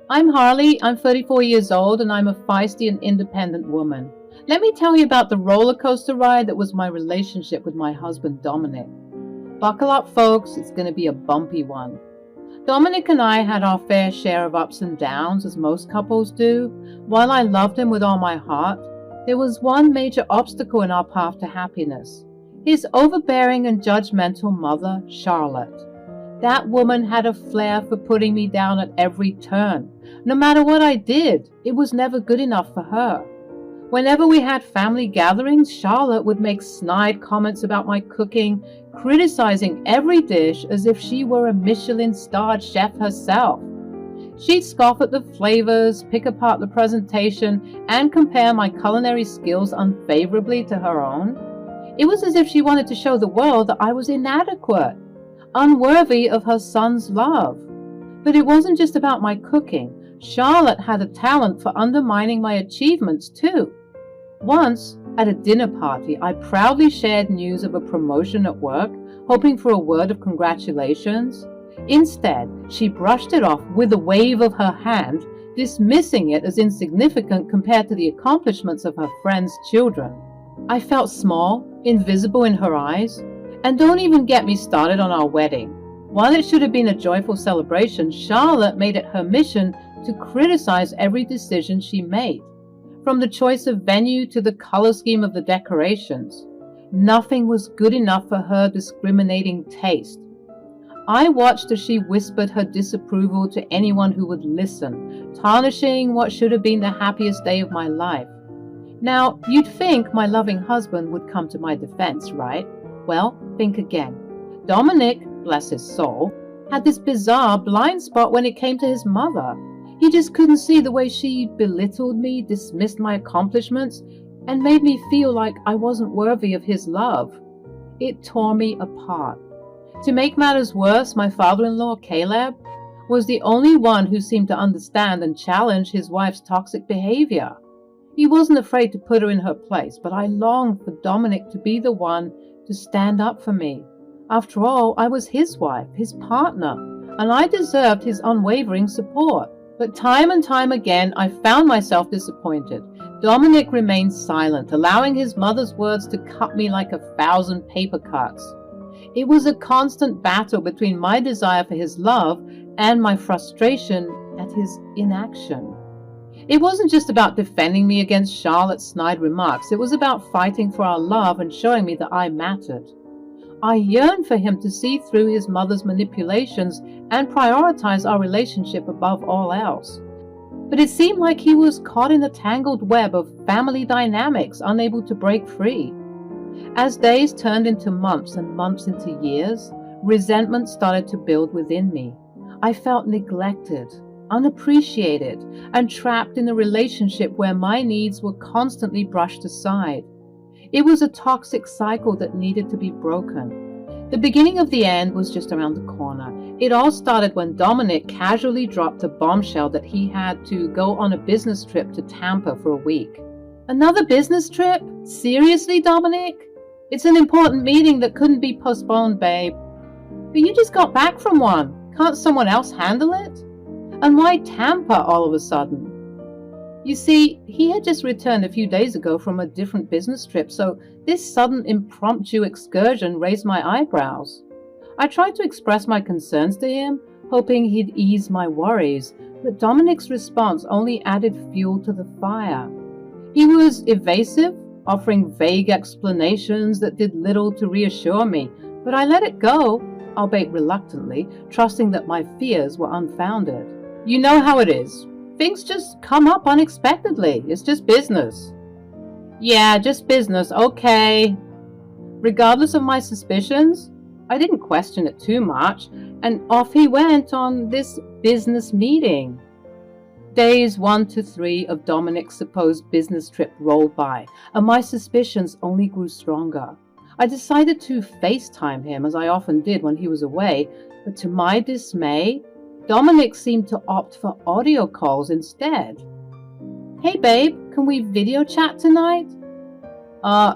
I'm Harley, I'm 34 years old, and I'm a feisty and independent woman. Let me tell you about the roller coaster ride that was my relationship with my husband, Dominic. Buckle up, folks, it's going to be a bumpy one. Dominic and I had our fair share of ups and downs, as most couples do. While I loved him with all my heart, there was one major obstacle in our path to happiness: his overbearing and judgmental mother, Charlotte. That woman had a flair for putting me down at every turn. No matter what I did, it was never good enough for her. Whenever we had family gatherings, Charlotte would make snide comments about my cooking, criticizing every dish as if she were a Michelin-starred chef herself. She'd scoff at the flavors, pick apart the presentation, and compare my culinary skills unfavorably to her own. It was as if she wanted to show the world that I was inadequate, unworthy of her son's love. But it wasn't just about my cooking. Charlotte had a talent for undermining my achievements too. Once, at a dinner party, I proudly shared news of a promotion at work, hoping for a word of congratulations. Instead, she brushed it off with a wave of her hand, dismissing it as insignificant compared to the accomplishments of her friends' children. I felt small, invisible in her eyes. And don't even get me started on our wedding. While it should have been a joyful celebration, Charlotte made it her mission to criticize every decision she made. From the choice of venue to the color scheme of the decorations, nothing was good enough for her discriminating taste. I watched as she whispered her disapproval to anyone who would listen, tarnishing what should have been the happiest day of my life. Now, you'd think my loving husband would come to my defense, right? Well, think again. Dominic, bless his soul, had this bizarre blind spot when it came to his mother. He just couldn't see the way she belittled me, dismissed my accomplishments, and made me feel like I wasn't worthy of his love. It tore me apart. To make matters worse, my father-in-law, Caleb, was the only one who seemed to understand and challenge his wife's toxic behavior. He wasn't afraid to put her in her place, but I longed for Dominic to be the one to stand up for me. After all, I was his wife, his partner, and I deserved his unwavering support. But time and time again, I found myself disappointed. Dominic remained silent, allowing his mother's words to cut me like 1,000 paper cuts. It was a constant battle between my desire for his love and my frustration at his inaction. It wasn't just about defending me against Charlotte's snide remarks. It was about fighting for our love and showing me that I mattered. I yearned for him to see through his mother's manipulations and prioritize our relationship above all else. But it seemed like he was caught in a tangled web of family dynamics, unable to break free. As days turned into months and months into years, resentment started to build within me. I felt neglected, unappreciated, and trapped in a relationship where my needs were constantly brushed aside. It was a toxic cycle that needed to be broken. The beginning of the end was just around the corner. It all started when Dominic casually dropped a bombshell that he had to go on a business trip to Tampa for a week. Another business trip? Seriously, Dominic? It's an important meeting that couldn't be postponed, babe. But you just got back from one. Can't someone else handle it? And why Tampa all of a sudden? You see, he had just returned a few days ago from a different business trip, so this sudden impromptu excursion raised my eyebrows. I tried to express my concerns to him, hoping he'd ease my worries, but Dominic's response only added fuel to the fire. He was evasive, offering vague explanations that did little to reassure me, but I let it go, albeit reluctantly, trusting that my fears were unfounded. You know how it is. Things just come up unexpectedly. It's just business. Yeah, just business, okay. Regardless of my suspicions, I didn't question it too much, and off he went on this business meeting. Days 1 to 3 of Dominic's supposed business trip rolled by, and my suspicions only grew stronger. I decided to FaceTime him, as I often did when he was away, but to my dismay, Dominic seemed to opt for audio calls instead. Hey babe, can we video chat tonight?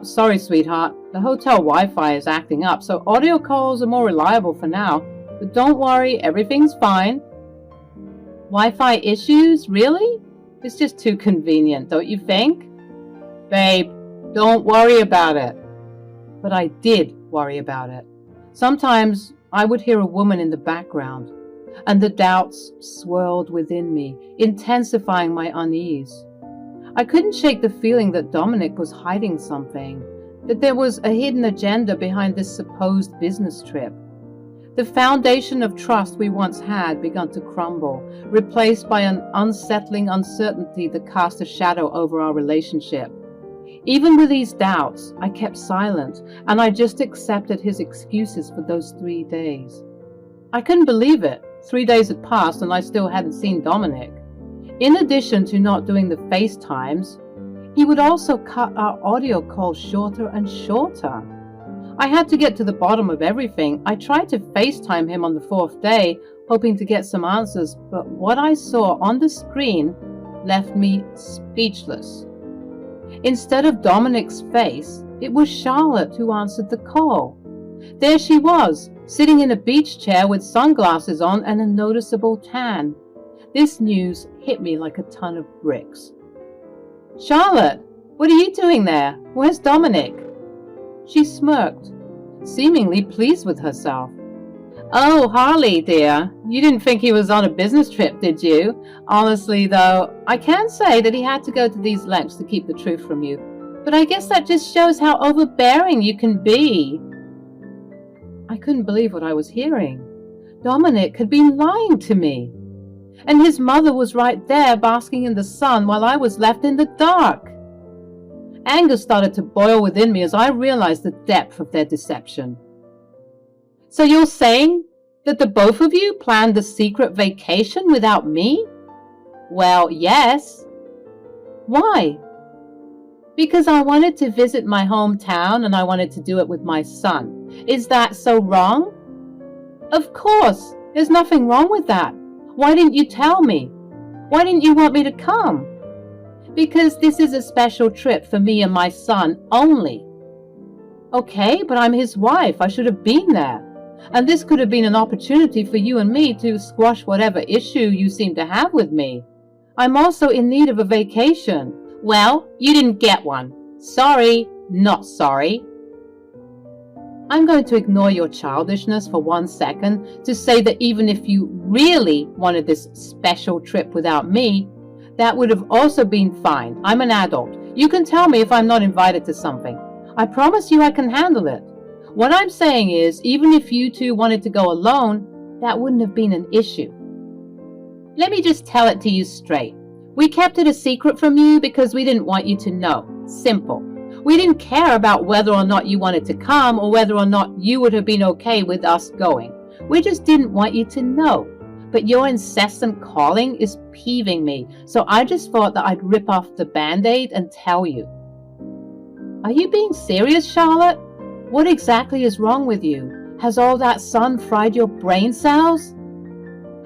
Sorry sweetheart, the hotel Wi-Fi is acting up, so audio calls are more reliable for now, but don't worry, everything's fine. Wi-Fi issues? Really? It's just too convenient, don't you think? Babe, don't worry about it. But I did worry about it. Sometimes I would hear a woman in the background, and the doubts swirled within me, intensifying my unease. I couldn't shake the feeling that Dominic was hiding something, that there was a hidden agenda behind this supposed business trip. The foundation of trust we once had begun to crumble, replaced by an unsettling uncertainty that cast a shadow over our relationship. Even with these doubts, I kept silent, and I just accepted his excuses for those 3 days. I couldn't believe it. 3 days had passed and I still hadn't seen Dominic. In addition to not doing the FaceTimes, he would also cut our audio calls shorter and shorter. I had to get to the bottom of everything. I tried to FaceTime him on the 4th day, hoping to get some answers, but what I saw on the screen left me speechless. Instead of Dominic's face, it was Charlotte who answered the call. There she was, sitting in a beach chair with sunglasses on and a noticeable tan. This news hit me like a ton of bricks. Charlotte, what are you doing there? Where's Dominic? She smirked, seemingly pleased with herself. Oh, Harley, dear, you didn't think he was on a business trip, did you? Honestly, though, I can say that he had to go to these lengths to keep the truth from you. But I guess that just shows how overbearing you can be. I couldn't believe what I was hearing. Dominic had been lying to me. And his mother was right there basking in the sun while I was left in the dark. Anger started to boil within me as I realized the depth of their deception. So you're saying that the both of you planned the secret vacation without me? Well, yes. Why? Because I wanted to visit my hometown and I wanted to do it with my son. Is that so wrong? Of course, there's nothing wrong with that. Why didn't you tell me? Why didn't you want me to come? Because this is a special trip for me and my son only. Okay, but I'm his wife. I should have been there. And this could have been an opportunity for you and me to squash whatever issue you seem to have with me. I'm also in need of a vacation. Well, you didn't get one. Sorry, not sorry. I'm going to ignore your childishness for 1 second to say that even if you really wanted this special trip without me, that would have also been fine. I'm an adult. You can tell me if I'm not invited to something. I promise you I can handle it. What I'm saying is, even if you two wanted to go alone, that wouldn't have been an issue. Let me just tell it to you straight. We kept it a secret from you because we didn't want you to know. Simple. We didn't care about whether or not you wanted to come or whether or not you would have been okay with us going. We just didn't want you to know. But your incessant calling is peeving me, so I just thought that I'd rip off the Band-Aid and tell you. Are you being serious, Charlotte? What exactly is wrong with you? Has all that sun fried your brain cells?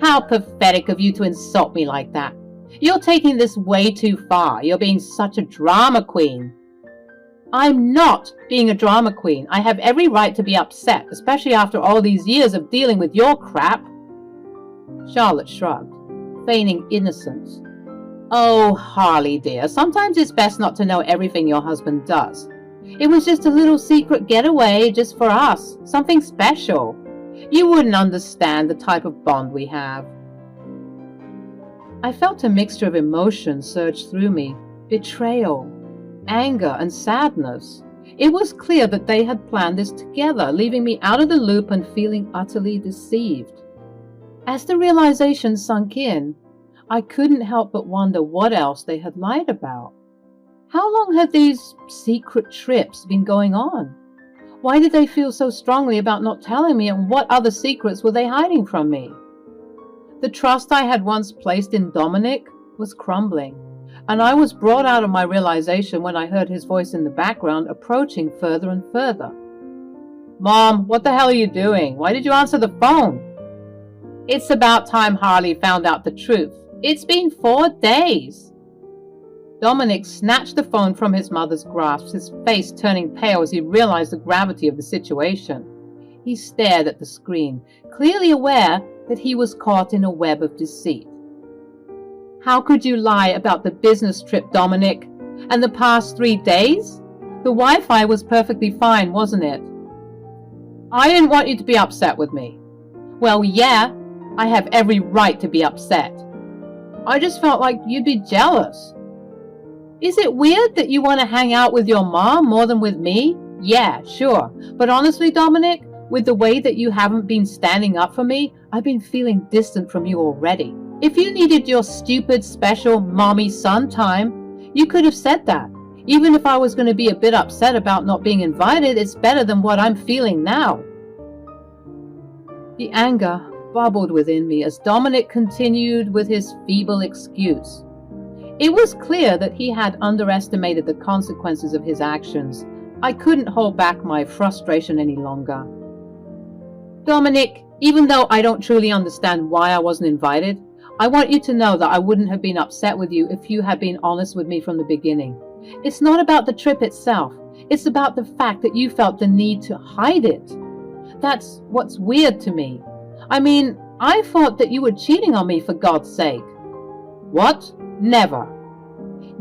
How pathetic of you to insult me like that. You're taking this way too far. You're being such a drama queen. I'm not being a drama queen. I have every right to be upset, especially after all these years of dealing with your crap. Charlotte shrugged, feigning innocence. Oh, Harley dear, sometimes it's best not to know everything your husband does. It was just a little secret getaway just for us, something special. You wouldn't understand the type of bond we have. I felt a mixture of emotions surge through me, betrayal, anger, and sadness. It was clear that they had planned this together, leaving me out of the loop and feeling utterly deceived. As the realization sunk in, I couldn't help but wonder what else they had lied about. How long had these secret trips been going on? Why did they feel so strongly about not telling me, and what other secrets were they hiding from me? The trust I had once placed in Dominic was crumbling, and I was brought out of my realization when I heard his voice in the background approaching further and further. Mom, what the hell are you doing? Why did you answer the phone? It's about time Harley found out the truth. It's been 4 days. Dominic snatched the phone from his mother's grasp, his face turning pale as he realized the gravity of the situation. He stared at the screen, clearly aware that he was caught in a web of deceit. How could you lie about the business trip, Dominic? And the past 3 days? The Wi-Fi was perfectly fine, wasn't it? I didn't want you to be upset with me. Well, yeah, I have every right to be upset. I just felt like you'd be jealous. Is it weird that you want to hang out with your mom more than with me? Yeah, sure. But honestly, Dominic, with the way that you haven't been standing up for me, I've been feeling distant from you already. If you needed your stupid, special mommy-son time, you could have said that. Even if I was going to be a bit upset about not being invited, it's better than what I'm feeling now. The anger bubbled within me as Dominic continued with his feeble excuse. It was clear that he had underestimated the consequences of his actions. I couldn't hold back my frustration any longer. Dominic, even though I don't truly understand why I wasn't invited, I want you to know that I wouldn't have been upset with you if you had been honest with me from the beginning. It's not about the trip itself. It's about the fact that you felt the need to hide it. That's what's weird to me. I mean, I thought that you were cheating on me, for God's sake. What? Never.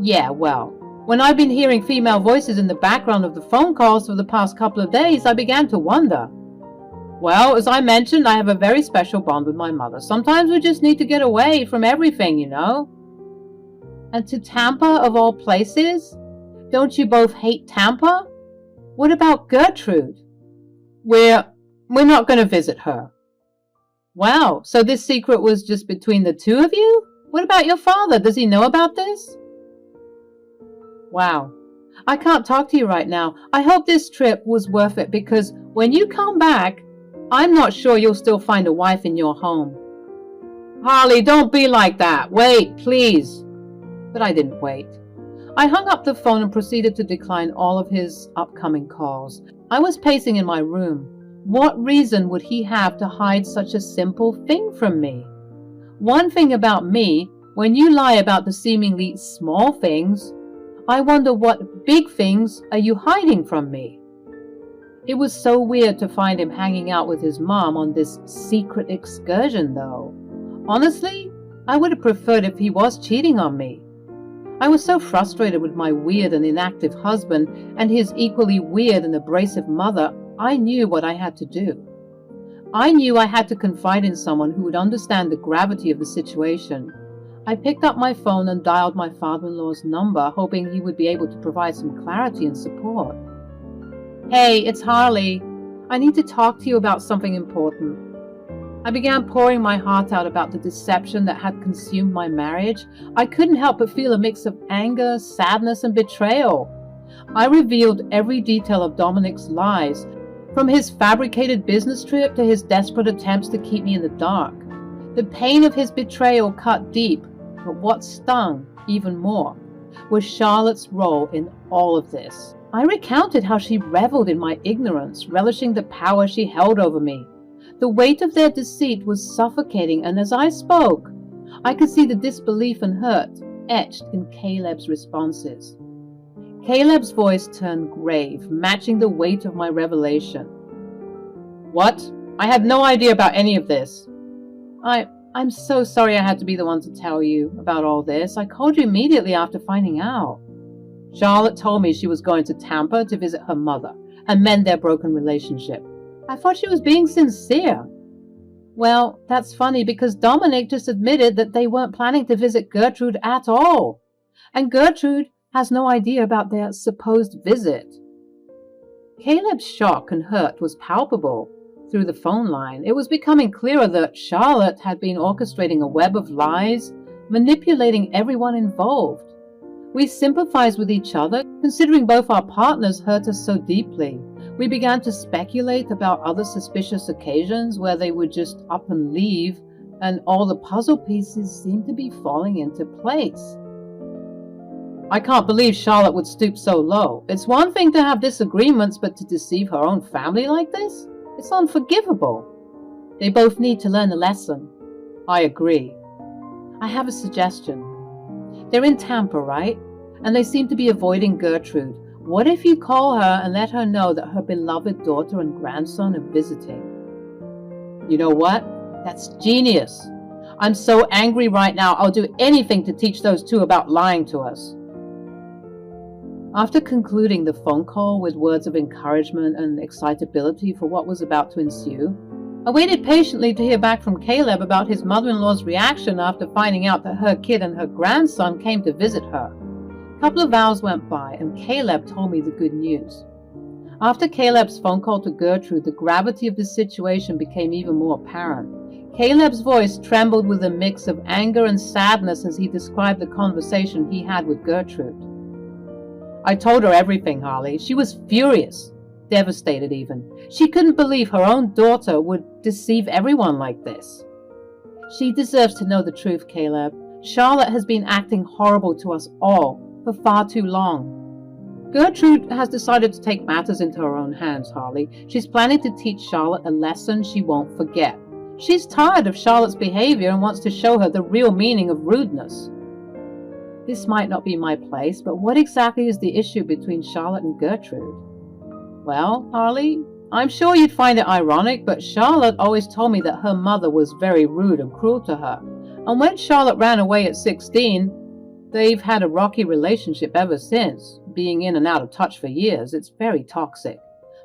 Yeah, well, when I've been hearing female voices in the background of the phone calls for the past couple of days, I began to wonder. Well, as I mentioned, I have a very special bond with my mother. Sometimes we just need to get away from everything, you know. And to Tampa, of all places? Don't you both hate Tampa? What about Gertrude? We're not going to visit her. Wow, so this secret was just between the two of you? What about your father? Does he know about this? Wow, I can't talk to you right now. I hope this trip was worth it because when you come back, I'm not sure you'll still find a wife in your home. Harley, don't be like that. Wait, please. But I didn't wait. I hung up the phone and proceeded to decline all of his upcoming calls. I was pacing in my room. What reason would he have to hide such a simple thing from me? One thing about me, when you lie about the seemingly small things, I wonder what big things are you hiding from me? It was so weird to find him hanging out with his mom on this secret excursion, though. Honestly, I would have preferred if he was cheating on me. I was so frustrated with my weird and inactive husband and his equally weird and abrasive mother, I knew what I had to do. I knew I had to confide in someone who would understand the gravity of the situation. I picked up my phone and dialed my father-in-law's number, hoping he would be able to provide some clarity and support. Hey, it's Harley. I need to talk to you about something important. I began pouring my heart out about the deception that had consumed my marriage. I couldn't help but feel a mix of anger, sadness, and betrayal. I revealed every detail of Dominic's lies, from his fabricated business trip to his desperate attempts to keep me in the dark. The pain of his betrayal cut deep, but what stung even more was Charlotte's role in all of this. I recounted how she reveled in my ignorance, relishing the power she held over me. The weight of their deceit was suffocating, and as I spoke, I could see the disbelief and hurt etched in Caleb's responses. Caleb's voice turned grave, matching the weight of my revelation. What? I had no idea about any of this. I'm so sorry I had to be the one to tell you about all this. I called you immediately after finding out. Charlotte told me she was going to Tampa to visit her mother and mend their broken relationship. I thought she was being sincere. Well, that's funny because Dominic just admitted that they weren't planning to visit Gertrude at all. And Gertrude has no idea about their supposed visit. Caleb's shock and hurt was palpable through the phone line. It was becoming clearer that Charlotte had been orchestrating a web of lies, manipulating everyone involved. We sympathized with each other, considering both our partners hurt us so deeply. We began to speculate about other suspicious occasions where they would just up and leave, and all the puzzle pieces seemed to be falling into place. I can't believe Charlotte would stoop so low. It's one thing to have disagreements, but to deceive her own family like this? It's unforgivable. They both need to learn a lesson. I agree. I have a suggestion. They're in Tampa, right? And they seem to be avoiding Gertrude. What if you call her and let her know that her beloved daughter and grandson are visiting? You know what? That's genius. I'm so angry right now, I'll do anything to teach those two about lying to us. After concluding the phone call with words of encouragement and excitability for what was about to ensue, I waited patiently to hear back from Caleb about his mother-in-law's reaction after finding out that her kid and her grandson came to visit her. A couple of hours went by and Caleb told me the good news. After Caleb's phone call to Gertrude, the gravity of the situation became even more apparent. Caleb's voice trembled with a mix of anger and sadness as he described the conversation he had with Gertrude. I told her everything, Harley. She was furious, devastated even. She couldn't believe her own daughter would deceive everyone like this. She deserves to know the truth, Caleb. Charlotte has been acting horrible to us all for far too long. Gertrude has decided to take matters into her own hands, Harley. She's planning to teach Charlotte a lesson she won't forget. She's tired of Charlotte's behavior and wants to show her the real meaning of rudeness. This might not be my place, but what exactly is the issue between Charlotte and Gertrude? Well, Harley, I'm sure you'd find it ironic, but Charlotte always told me that her mother was very rude and cruel to her. And when Charlotte ran away at 16, they've had a rocky relationship ever since, being in and out of touch for years. It's very toxic.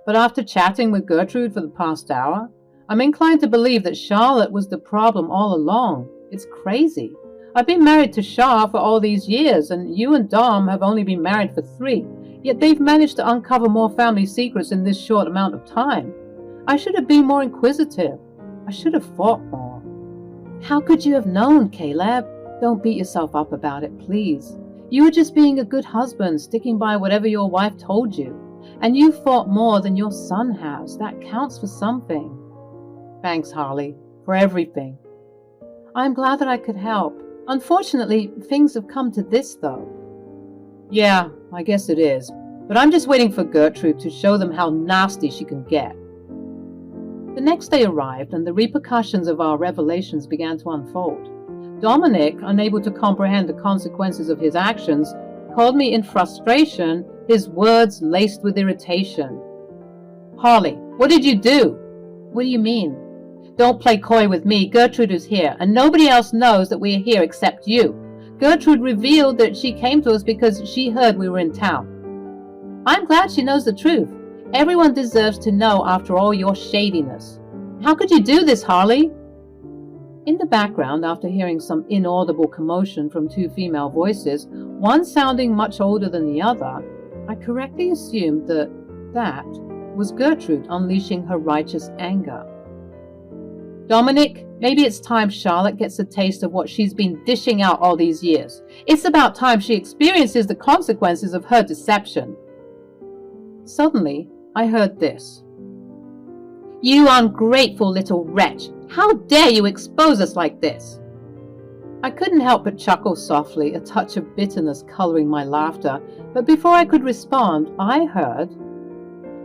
But after chatting with Gertrude for the past hour, I'm inclined to believe that Charlotte was the problem all along. It's crazy. I've been married to Char for all these years, and you and Dom have only been married for 3, yet they've managed to uncover more family secrets in this short amount of time. I should have been more inquisitive. I should have fought more. How could you have known, Caleb? Don't beat yourself up about it, please. You were just being a good husband, sticking by whatever your wife told you. And you fought more than your son has. That counts for something. Thanks, Harley, for everything. I'm glad that I could help. Unfortunately, things have come to this, though. Yeah, I guess it is. But I'm just waiting for Gertrude to show them how nasty she can get. The next day arrived, and the repercussions of our revelations began to unfold. Dominic, unable to comprehend the consequences of his actions, called me in frustration, his words laced with irritation. Harley, what did you do? What do you mean? Don't play coy with me. Gertrude is here, and nobody else knows that we are here except you. Gertrude revealed that she came to us because she heard we were in town. I'm glad she knows the truth. Everyone deserves to know after all your shadiness. How could you do this, Harley? In the background, after hearing some inaudible commotion from 2 female voices, one sounding much older than the other, I correctly assumed that was Gertrude unleashing her righteous anger. Dominic, maybe it's time Charlotte gets a taste of what she's been dishing out all these years. It's about time she experiences the consequences of her deception. Suddenly, I heard this. You ungrateful little wretch! How dare you expose us like this? I couldn't help but chuckle softly, a touch of bitterness coloring my laughter, but before I could respond, I heard,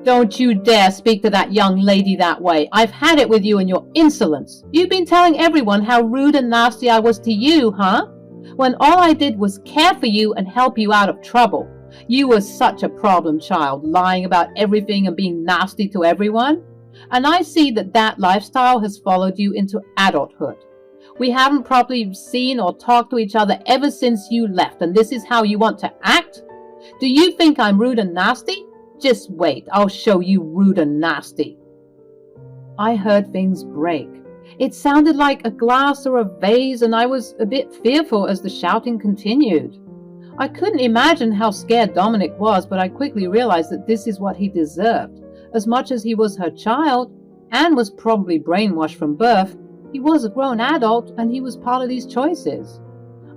Don't you dare speak to that young lady that way. I've had it with you and your insolence. You've been telling everyone how rude and nasty I was to you, huh? When all I did was care for you and help you out of trouble. You were such a problem child, lying about everything and being nasty to everyone. And I see that lifestyle has followed you into adulthood. We haven't properly seen or talked to each other ever since you left, and this is how you want to act? Do you think I'm rude and nasty? Just wait, I'll show you rude and nasty. I heard things break. It sounded like a glass or a vase, and I was a bit fearful as the shouting continued. I couldn't imagine how scared Dominic was, but I quickly realized that this is what he deserved. As much as he was her child, and was probably brainwashed from birth, he was a grown adult, and he was part of these choices.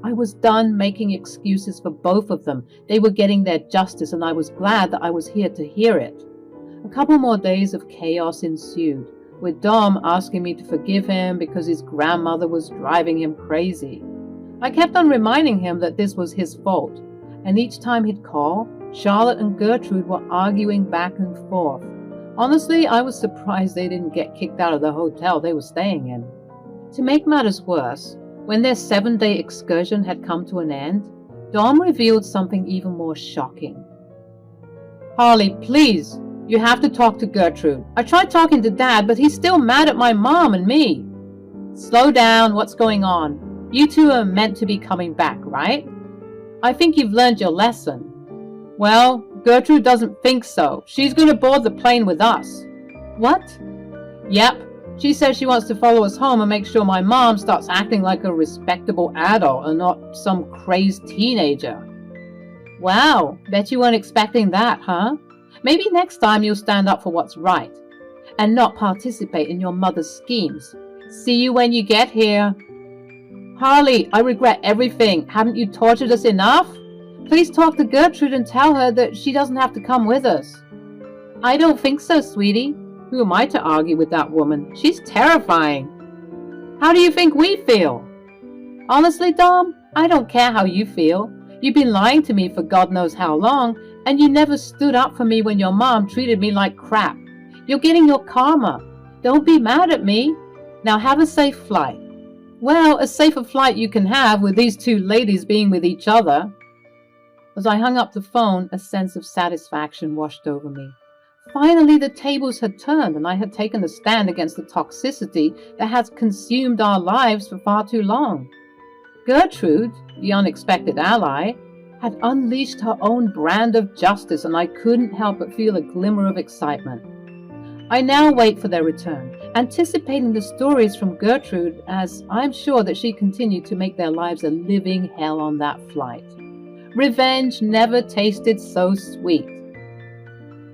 I was done making excuses for both of them. They were getting their justice, and I was glad that I was here to hear it. A couple more days of chaos ensued, with Dom asking me to forgive him because his grandmother was driving him crazy. I kept on reminding him that this was his fault, and each time he'd call, Charlotte and Gertrude were arguing back and forth. Honestly, I was surprised they didn't get kicked out of the hotel they were staying in. To make matters worse, when their 7-day excursion had come to an end, Dom revealed something even more shocking. Harley, please, you have to talk to Gertrude. I tried talking to Dad, but he's still mad at my mom and me. Slow down, what's going on? You two are meant to be coming back, right? I think you've learned your lesson. Well, Gertrude doesn't think so. She's going to board the plane with us. What? Yep. She says she wants to follow us home and make sure my mom starts acting like a respectable adult and not some crazed teenager. Wow, bet you weren't expecting that, huh? Maybe next time you'll stand up for what's right and not participate in your mother's schemes. See you when you get here. Harley, I regret everything. Haven't you tortured us enough? Please talk to Gertrude and tell her that she doesn't have to come with us. I don't think so, sweetie. Who am I to argue with that woman? She's terrifying. How do you think we feel? Honestly, Dom, I don't care how you feel. You've been lying to me for God knows how long, and you never stood up for me when your mom treated me like crap. You're getting your karma. Don't be mad at me. Now have a safe flight. Well, a safer flight you can have with these two ladies being with each other. As I hung up the phone, a sense of satisfaction washed over me. Finally, the tables had turned, and I had taken a stand against the toxicity that has consumed our lives for far too long. Gertrude, the unexpected ally, had unleashed her own brand of justice, and I couldn't help but feel a glimmer of excitement. I now wait for their return, anticipating the stories from Gertrude, as I'm sure that she continued to make their lives a living hell on that flight. Revenge never tasted so sweet.